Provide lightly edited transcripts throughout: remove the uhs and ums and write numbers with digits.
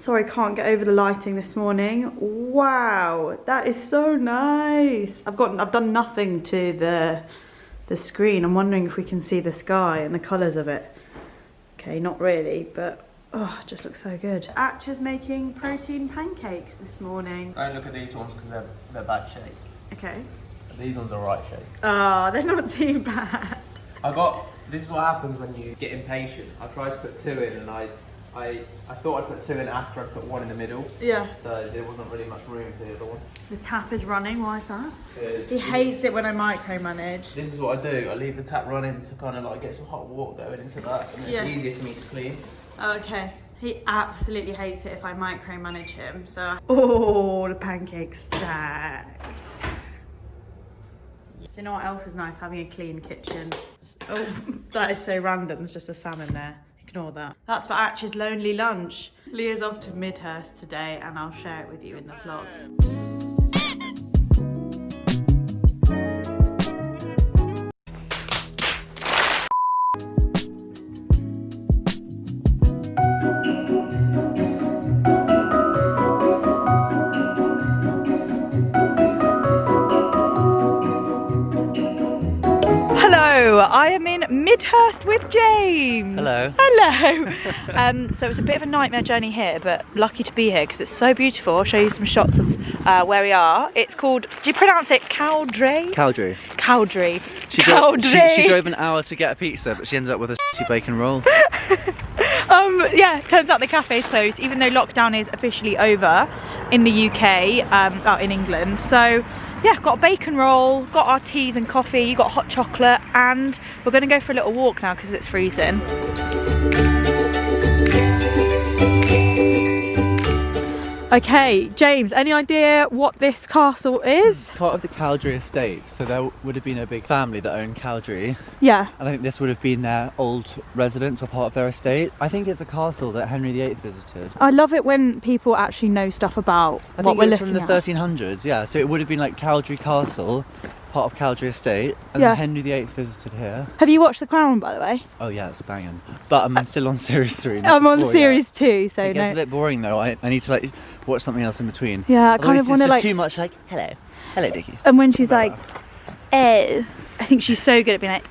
Sorry, can't get over the lighting this morning. Wow, that is so nice. I've done nothing to the screen. I'm wondering if we can see the sky and the colours of it. Okay, not really, but oh, it just looks so good. Atcha's making protein pancakes this morning. Don't look at these ones because they're bad shape. Okay. These ones are right shape. Oh, they're not too bad. This is what happens when you get impatient. I tried to put 2 in and I thought I'd put 2 in after I put 1 in the middle. Yeah. So there wasn't really much room for the other one. The tap is running, why is that? He hates it when I micromanage. This is what I do. I leave the tap running to kind of like get some hot water going into that, and it's easier for me to clean. Okay. He absolutely hates it if I micromanage him, so... Oh, the pancake stack. Do you know what else is nice? Having a clean kitchen. Oh, that is so random. There's just a salmon there. Ignore that. That's for Atcha's lonely lunch. Leah's off to Midhurst today and I'll share it with you in the vlog. I am in Midhurst with James. Hello. Hello. So it's a bit of a nightmare journey here, but lucky to be here because it's so beautiful. I'll show you some shots of where we are. It's called, do you pronounce it Cowdray? Cowdray. Cowdray. She drove an hour to get a pizza, but she ended up with a shitty bacon roll. Yeah, turns out the cafe's closed, even though lockdown is officially over in the UK, out in England. So yeah, got a bacon roll, got our teas and coffee, got hot chocolate, and we're going to go for a little walk now because it's freezing. Okay, James, any idea what this castle is? Part of the Cowdray estate, so there would have been a big family that owned Cowdray. Yeah. And I think this would have been their old residence or part of their estate. I think it's a castle that Henry VIII visited. I love it when people actually know stuff about what we're looking at. I think it's from the 1300s, yeah. So it would have been like Cowdray Castle, part of Cowdray estate, and then Henry VIII visited here. Have you watched The Crown, by the way? Oh yeah, it's banging. But I'm still on series 3 now. I'm on series 2, so it gets a bit boring though. I need to like watch something else in between. Yeah, I kind of want to like... too much like, hello Dickie. And when she's like, I think she's so good at being like,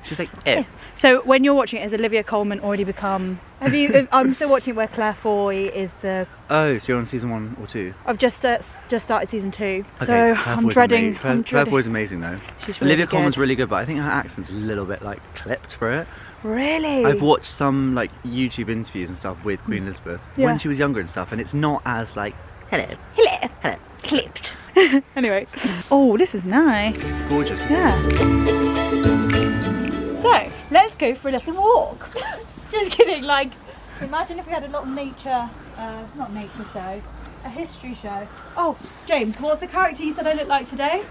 She's like, So when you're watching it, has Olivia Colman already become... Have you? I'm still watching it where Claire Foy is the... Oh, so you're on season 1 or 2? I've just started season 2. Okay, so I'm dreading... Claire Foy's amazing though. She's really Olivia good. Colman's really good, but I think her accent's a little bit like clipped for it. Really? I've watched some like YouTube interviews and stuff with Queen Elizabeth when she was younger and stuff, and it's not as like, hello, clipped. Anyway. Oh, this is nice. It's gorgeous. Yeah. So, let's go for a little walk. Just kidding, like, imagine if we had a little nature, not nature show, a history show. Oh, James, what's the character you said I look like today?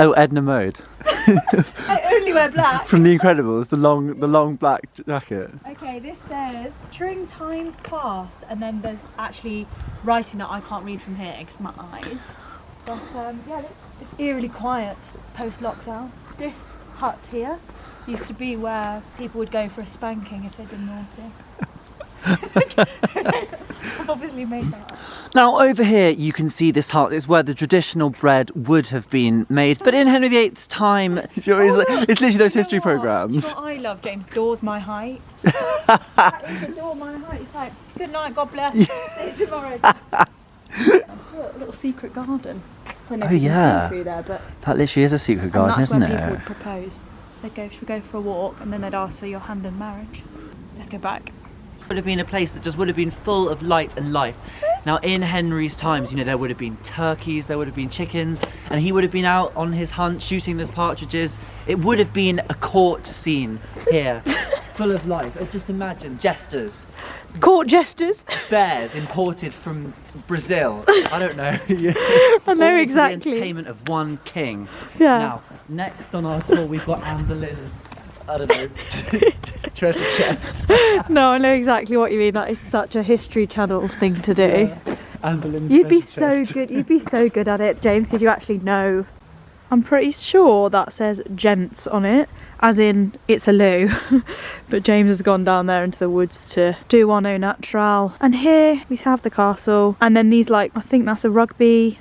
Oh, Edna Mode. I only wear black. From The Incredibles, the long black jacket. Okay, this says, during times past, and then there's actually writing that I can't read from here because my eyes. But yeah, it's eerily quiet post-lockdown. This hut here used to be where people would go for a spanking if they'd been naughty. I've obviously made that up. Now over here you can see this hut is where the traditional bread would have been made, but in Henry VIII's time, it's literally those history programmes. You know what I love, James? Door's my height. That is the door my height. It's like, good night, God bless. See you tomorrow. Look, a little secret garden. I don't know if you can see through there, but that literally is a secret garden, isn't it? That's where people would propose. They'd go, should we go for a walk? And then they'd ask for your hand in marriage. Let's go back. Would have been a place that just would have been full of light and life. Now in Henry's times, you know, there would have been turkeys, there would have been chickens, and he would have been out on his hunt shooting those partridges. It would have been a court scene here, full of life. Just imagine jesters. Court jesters? Bears imported from Brazil. I don't know. I know exactly. The entertainment of one king. Yeah. Now, next on our tour we've got Anne Boleyn's, I don't know, treasure chest. No, I know exactly what you mean. That is such a History Channel thing to do. Yeah. Anne Boleyn's You'd be so treasure chest. good. You'd be so good at it, James, because you actually know. I'm pretty sure that says gents on it, as in it's a loo. But James has gone down there into the woods to do our no natural. And here we have the castle, and then these, like, I think that's a rugby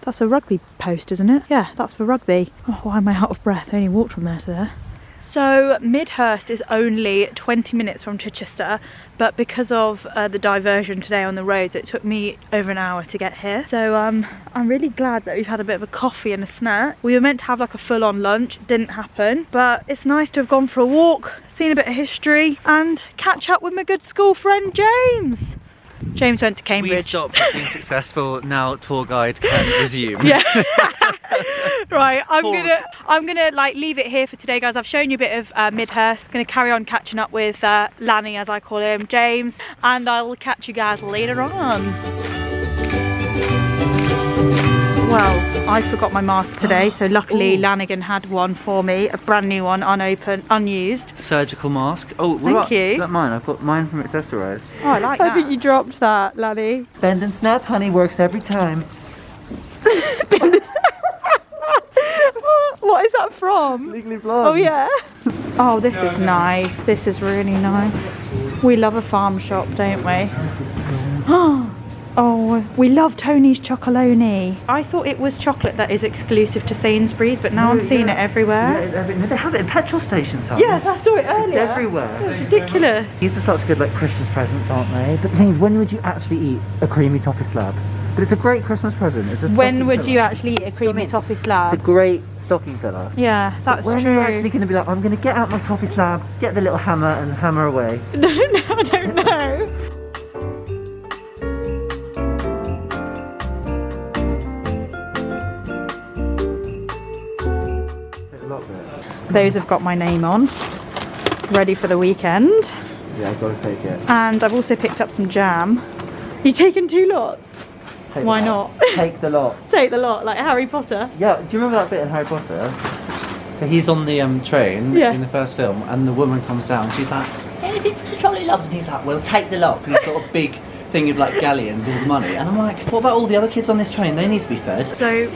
post, isn't it? Yeah, that's for rugby. Oh, why am I out of breath? I only walked from there to there. So Midhurst is only 20 minutes from Chichester, but because of the diversion today on the roads, it took me over an hour to get here. So I'm really glad that we've had a bit of a coffee and a snack. We were meant to have like a full-on lunch, didn't happen, but it's nice to have gone for a walk, seen a bit of history, and catch up with my good school friend James. James went to Cambridge. We stopped being successful. Now tour guide can resume. Yeah. Right, I'm gonna like leave it here for today, guys. I've shown you a bit of Midhurst. I'm gonna carry on catching up with Lanny, as I call him, James, and I'll catch you guys later on. Well, I forgot my mask today, so luckily Lanigan had one for me, a brand new one, unopened, unused. Surgical mask. Oh, thank you. Is that mine? I've got mine from Accessorize. Oh, I like that. I think you dropped that, Lanny. Bend and snap, honey, works every time. What is that from? Legally Blonde. Oh yeah. Oh, this is nice. This is really nice. We love a farm shop, don't we? Oh, we love Tony's Chocolonely. I thought it was chocolate that is exclusive to Sainsbury's, but now I'm seeing it everywhere. Yeah, they have it in petrol stations, huh? Yeah, I saw it earlier. It's everywhere. It's ridiculous. These are such good like Christmas presents, aren't they? But the thing is, when would you actually eat a creamy toffee slab? But it's a great Christmas present. It's a when would you actually eat a creamy toffee slab? It's a great stocking filler. Yeah, that's when true. When are you actually going to be like, I'm going to get out my toffee slab, get the little hammer and hammer away? No, I don't know. Those have got my name on, ready for the weekend. Yeah, I've got to take it. And I've also picked up some jam. You taken 2 lots? Take Why not? Take the lot. Take the lot, like Harry Potter. Yeah, do you remember that bit in Harry Potter? So he's on the train in the first film, and the woman comes down. She's like, "Anything for the trolley loves," and he's like, "Well, take the lot," because he's got a big thing of like galleons, all the money. And I'm like, "What about all the other kids on this train? They need to be fed." So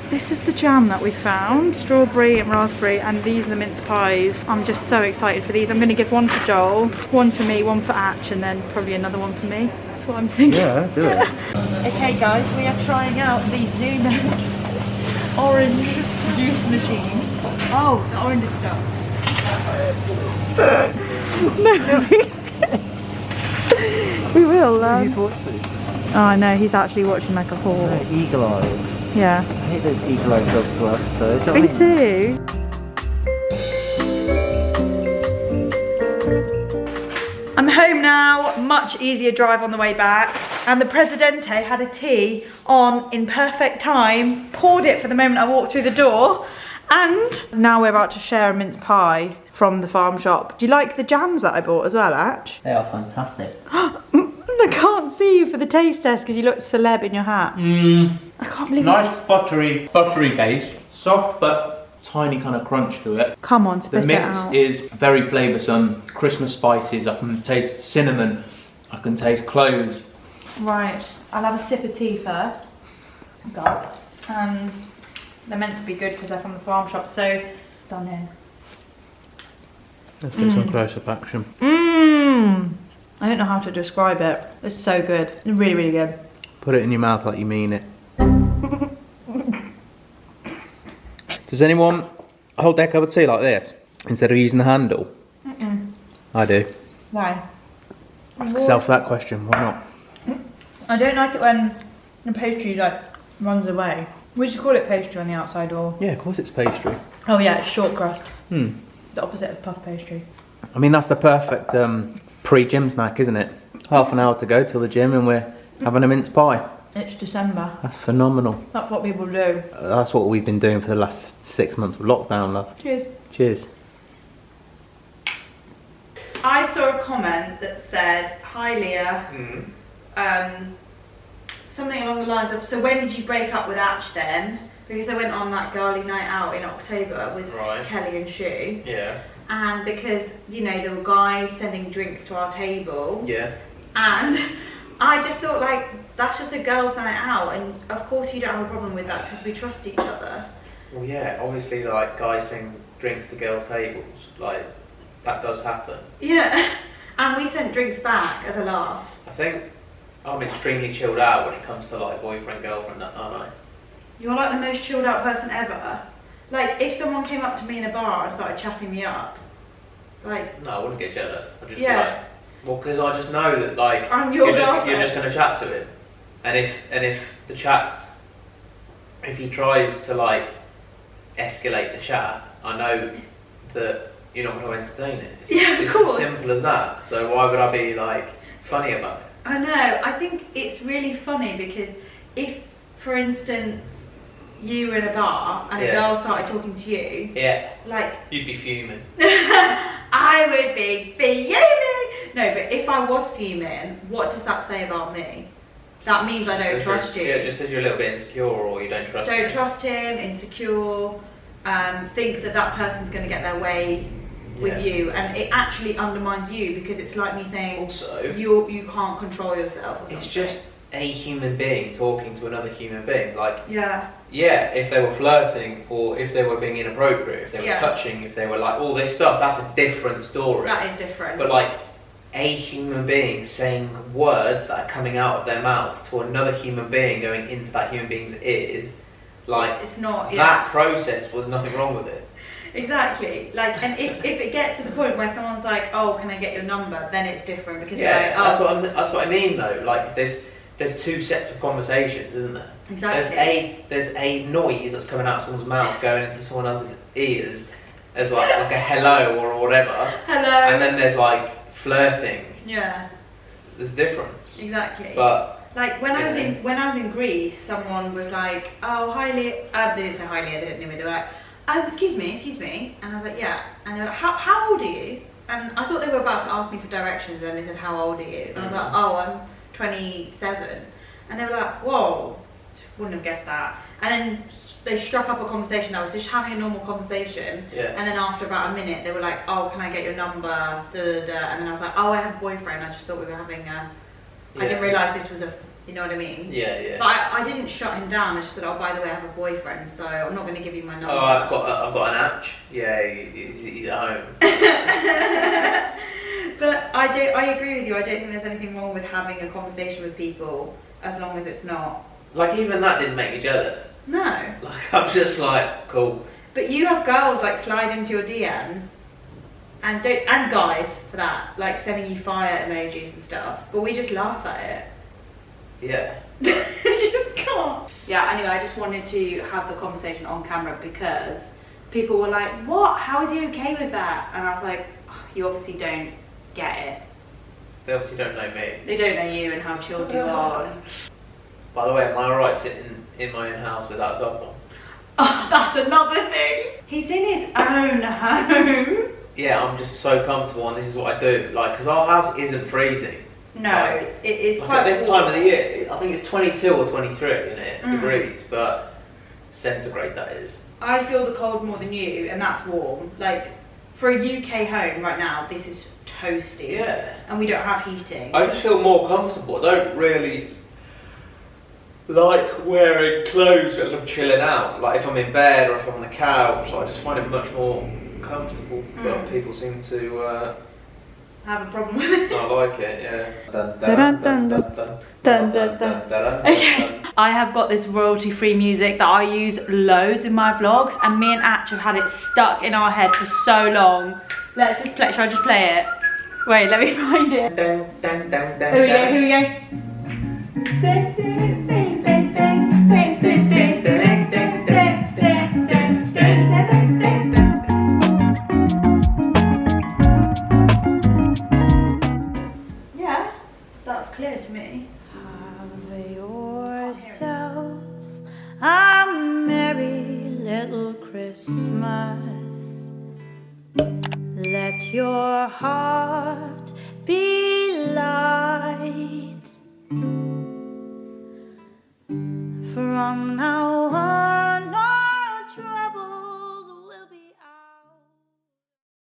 this is the jam that we found, strawberry and raspberry, and these are the mince pies. I'm just so excited for these. I'm going to give one for Joel, one for me, one for Atch, and then probably another one for me. That's what I'm thinking. Yeah, do it. Okay guys, we are trying out the Zumex orange juice machine. Oh, the orange stuff. No, we will. He's watching. Oh, I know, he's actually watching like a hawk. No, eagle-eyed. Yeah. I hate those eagle-eyed dogs to us, so... do you know Me what I mean? too. I'm home now, much easier drive on the way back, and the Presidente had a tea on in perfect time, poured it for the moment I walked through the door, and now we're about to share a mince pie from the farm shop. Do you like the jams that I bought as well, Atch? They are fantastic. I can't see you for the taste test because you look celeb in your hat. I can't believe Nice buttery base, soft but tiny kind of crunch to it. Come on, spit The it mince out. is very flavoursome, Christmas spices, I can taste cinnamon, I can taste cloves. Right, I'll have a sip of tea first. God. They're meant to be good because they're from the farm shop, so stunning. Let's get some close-up action. I don't know how to describe it. It's so good. Really, really good. Put it in your mouth like you mean it. Does anyone hold their cup of tea like this instead of using the handle? I do. Why? Ask yourself that question, why not? I don't like it when the pastry like runs away. We should call it pastry on the outside, or... Yeah, of course it's pastry. Oh yeah, it's short crust. The opposite of puff pastry. I mean, that's the perfect pre-gym snack, isn't it? Half an hour to go till the gym and we're having a mince pie. It's December. That's phenomenal. That's what people do. That's what we've been doing for the last 6 months of lockdown, love. Cheers. Cheers. I saw a comment that said, "Hi Leah, something along the lines of, so when did you break up with Atch then? Because I went on that girly night out in October with Kelly and Shu. Yeah. And because, you know, there were guys sending drinks to our table. Yeah. And I just thought, like, that's just a girls' night out. And of course you don't have a problem with that because we trust each other. Well, yeah, obviously, like, guys send drinks to girls' tables. Like, that does happen. Yeah, and we sent drinks back as a laugh. I think I'm extremely chilled out when it comes to like boyfriend, girlfriend, aren't I? You're like the most chilled out person ever. Like, if someone came up to me in a bar and started chatting me up, like... No, I wouldn't get jealous. I'd just Yeah. be like, well, because I just know that like I'm your you're girlfriend. just going to chat to him, and if the chat, if he tries to like escalate the chat, I know that you're not going to entertain it. Yeah, of It's course. as simple as that. So why would I be like funny about it? I know, I think it's really funny because if, for instance, you were in a bar and a Yeah. girl started talking to you, Yeah, like, you'd be fuming. I would be fuming. No, but if I was fuming, what does that say about me? That means I don't trust you. Yeah, it just says you're a little bit insecure or you don't trust. Don't him. trust him, insecure, think that that person's going to get their way with Yeah. you, and it actually undermines you because it's like me saying Also, you can't control yourself or something. it's just a human being talking to another human being. Like, yeah, if they were flirting or if they were being inappropriate, if they were Yeah. touching, if they were like all this stuff, that's a different story. that is different. But like a human being saying words that are coming out of their mouth to another human being going into that human being's ears, like it's not that process was nothing wrong with it. exactly. Like, and if it gets to the point where someone's like, "Oh, can I get your number?" then it's different because Yeah, you're like, "Oh, that's what I mean though. Like there's two sets of conversations, isn't there? exactly." There's a noise that's coming out of someone's mouth going into someone else's ears as like a hello or whatever. Hello. And then there's like flirting. yeah, There's a difference. exactly. But like when I was Yeah. in Greece, someone was like, "Oh, hi, Leah." They didn't say hi, Leah. They didn't know me. They were like, excuse me," and I was like, "Yeah," and they were like, "How old are you?" And I thought they were about to ask me for directions, and they said, "How old are you?" And I was like, "Oh, I'm 27," and they were like, "Whoa, wouldn't have guessed that." And then they struck up a conversation that was just having a normal conversation. Yeah. And then after about a minute, they were like, "Oh, can I get your number?" Da, da, da. And then I was like, "Oh, I have a boyfriend. I just thought we were having a." I didn't realise this was a. You know what I mean? Yeah. But I didn't shut him down. I just said, "Oh, by the way, I have a boyfriend, so I'm not going to give you my number." Oh, I've got an atch. Yeah, he's at home. But I agree with you. I don't think there's anything wrong with having a conversation with people as long as it's not. Like even that didn't make me jealous. No. Like I'm just like cool. But you have girls like slide into your DMs, and guys for that, like sending you fire emojis and stuff. But we just laugh at it. Yeah. Just can't. Yeah, anyway, I just wanted to have the conversation on camera because people were like, "What? How is he okay with that?" And I was like, oh, "You obviously don't get it. They obviously don't know me. They don't know you and how chilled you are." By the way, am I alright sitting in my own house without a top on? Oh, that's another thing. He's in his own home. Yeah, I'm just so comfortable and this is what I do. Like, because our house isn't freezing. No, Like, it is Like quite at this warm. time of the year, I think it's 22 or 23 in it, Mm. degrees, but centigrade that is. I feel the cold more than you, and that's warm. Like, for a UK home right now, this is toasty. Yeah. And we don't have heating. I just feel more comfortable. I don't really like wearing clothes as I'm chilling out. Like if I'm in bed or if I'm on the couch, I just find it much more comfortable. But people seem to Have a problem with it. not like it, yeah. Okay. I have got this royalty-free music that I use loads in my vlogs, and me and Atch have had it stuck in our head for so long. Let's just play. Shall I just play it? Wait, let me find it. Here we go. Here we go. Yeah, that's clear to me. Have yourself a merry little Christmas. Let your heart be light. From now